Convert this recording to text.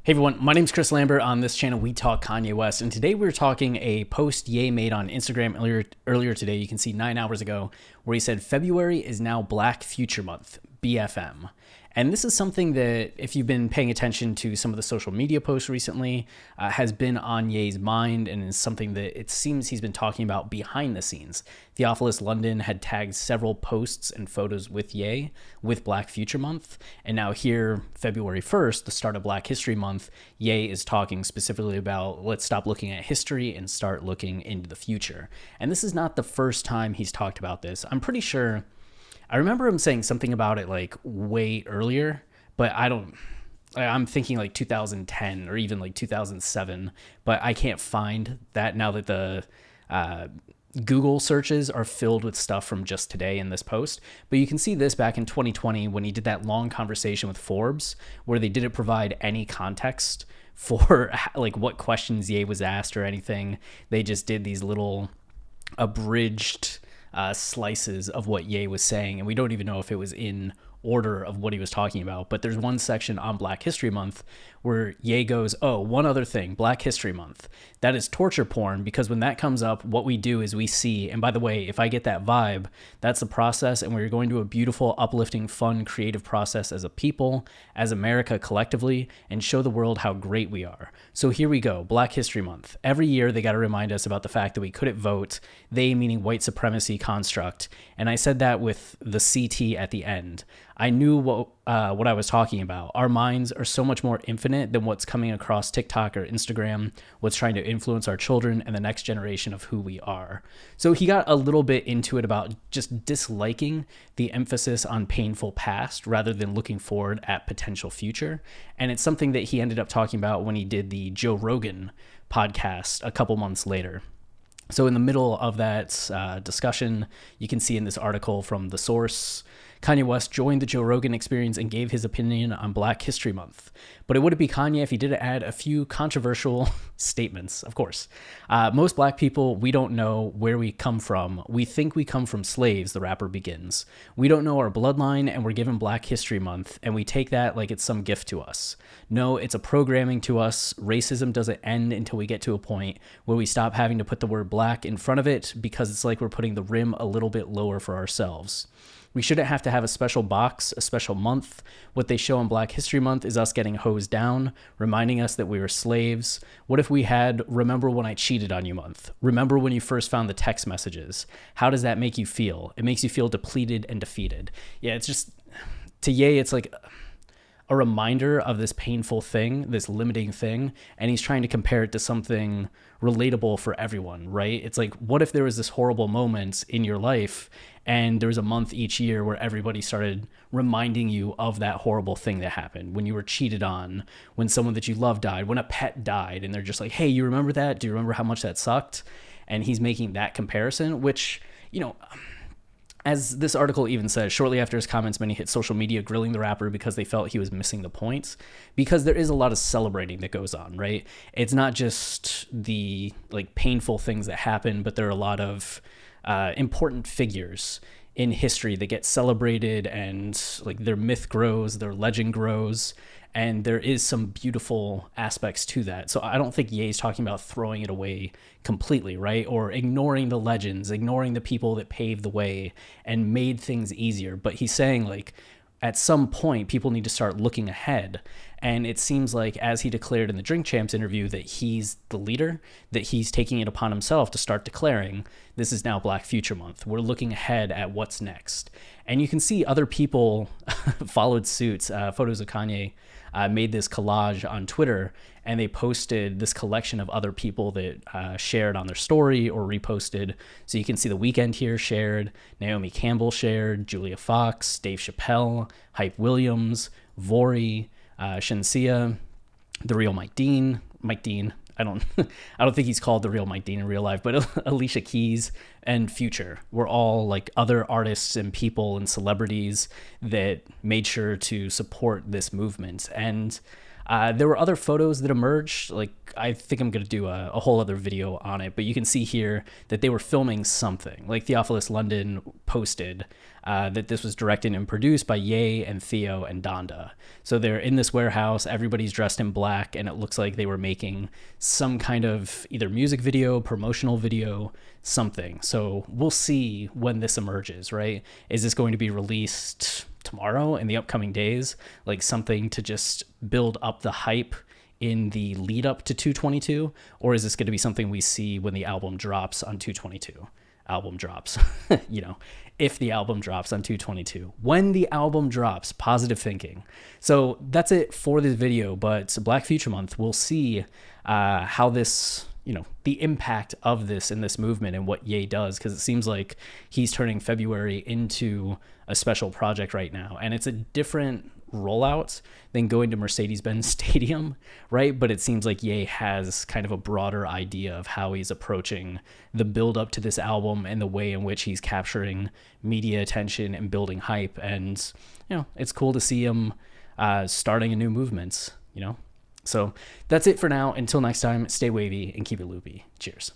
Hey everyone, my name is Chris Lambert. On this channel, we talk Kanye West, and today we're talking a post Ye made on Instagram earlier today. You can see 9 hours ago, where he said February is now Black Future Month, BFM. And this is something that, if you've been paying attention to some of the social media posts recently, has been on Ye's mind, and is something that it seems he's been talking about behind the scenes. Theophilus London had tagged several posts and photos with Ye with Black Future Month, and now here, February 1st, the start of Black History Month, Ye is talking specifically about let's stop looking at history and start looking into the future. And this is not the first time he's talked about this. I'm pretty sure I remember him saying something about it like way earlier, but I'm thinking like 2010 or even like 2007, but I can't find that now that the Google searches are filled with stuff from just today in this post. But you can see this back in 2020 when he did that long conversation with Forbes, where they didn't provide any context for like what questions Ye was asked or anything. They just did these little abridged slices of what Ye was saying, and we don't even know if it was in order of what he was talking about. But there's one section on Black History Month where Ye goes, oh, one other thing, Black History Month, that is torture porn, because when that comes up, what we do is we see, and by the way, if I get that vibe, that's the process, and we're going to a beautiful, uplifting, fun, creative process as a people, as America collectively, and show the world how great we are. So here we go, Black History Month. Every year they got to remind us about the fact that we couldn't vote, they meaning white supremacy construct, and I said that with the CT at the end. I knew what I was talking about. Our minds are so much more infinite than what's coming across TikTok or Instagram, what's trying to influence our children and the next generation of who we are. So he got a little bit into it about just disliking the emphasis on painful past rather than looking forward at potential future. And it's something that he ended up talking about when he did the Joe Rogan podcast a couple months later. So in the middle of that discussion, you can see in this article from The Source, Kanye West joined the Joe Rogan Experience and gave his opinion on Black History Month. But it wouldn't be Kanye if he didn't add a few controversial statements, of course. Most black people, we don't know where we come from. We think we come from slaves, the rapper begins. We don't know our bloodline, and we're given Black History Month, and we take that like it's some gift to us. No, it's a programming to us. Racism doesn't end until we get to a point where we stop having to put the word black in front of it, because it's like we're putting the rim a little bit lower for ourselves. We shouldn't have to have a special box, a special month. What they show on Black History Month is us getting hosed down, reminding us that we were slaves. What if we had Remember When I Cheated on You Month? Remember when you first found the text messages? How does that make you feel? It makes you feel depleted and defeated. Yeah, it's just, to Ye, it's like a reminder of this painful thing, this limiting thing, and he's trying to compare it to something relatable for everyone, right? It's like, what if there was this horrible moment in your life and there was a month each year where everybody started reminding you of that horrible thing that happened, when you were cheated on, when someone that you love died, when a pet died, and they're just like, hey, you remember that? Do you remember how much that sucked? And he's making that comparison, which, you know, as this article even says, shortly after his comments, many hit social media grilling the rapper because they felt he was missing the point, because there is a lot of celebrating that goes on, right? It's not just the like painful things that happen, but there are a lot of important figures in history that get celebrated, and like their myth grows, their legend grows, and there is some beautiful aspects to that. So I don't think Ye's talking about throwing it away completely, right? Or ignoring the legends, ignoring the people that paved the way and made things easier. But he's saying, like, at some point, people need to start looking ahead. And it seems like, as he declared in the Drink Champs interview, that he's the leader, that he's taking it upon himself to start declaring, this is now Black Future Month. We're looking ahead at what's next. And you can see other people followed suit. Photos of Kanye made this collage on Twitter, and they posted this collection of other people that shared on their story or reposted. So you can see The Weeknd here shared, Naomi Campbell shared, Julia Fox, Dave Chappelle, Hype Williams, Vori, Shensia, the real Mike Dean. I don't think he's called the real Mike Dean in real life, but Alicia Keys and Future were all like other artists and people and celebrities that made sure to support this movement. And There were other photos that emerged. Like, I think I'm going to do a whole other video on it, but you can see here that they were filming something. Like, Theophilus London posted that this was directed and produced by Ye and Theo and Donda. So they're in this warehouse, everybody's dressed in black, and it looks like they were making some kind of either music video, promotional video, something. So we'll see when this emerges, right? Is this going to be released tomorrow, in the upcoming days, like something to just build up the hype in the lead up to 222, or is this going to be something we see when the album drops on 222? Album drops, you know, if the album drops on 222, when the album drops, positive thinking. So that's it for this video, but Black Future Month, we'll see how this, you know, the impact of this in this movement and what Ye does, because it seems like he's turning February into a special project right now, and it's a different rollout than going to Mercedes-Benz Stadium, right? But it seems like Ye has kind of a broader idea of how he's approaching the build up to this album and the way in which he's capturing media attention and building hype. And, you know, it's cool to see him starting a new movement, you know? So that's it for now. Until next time, stay wavy and keep it loopy. Cheers.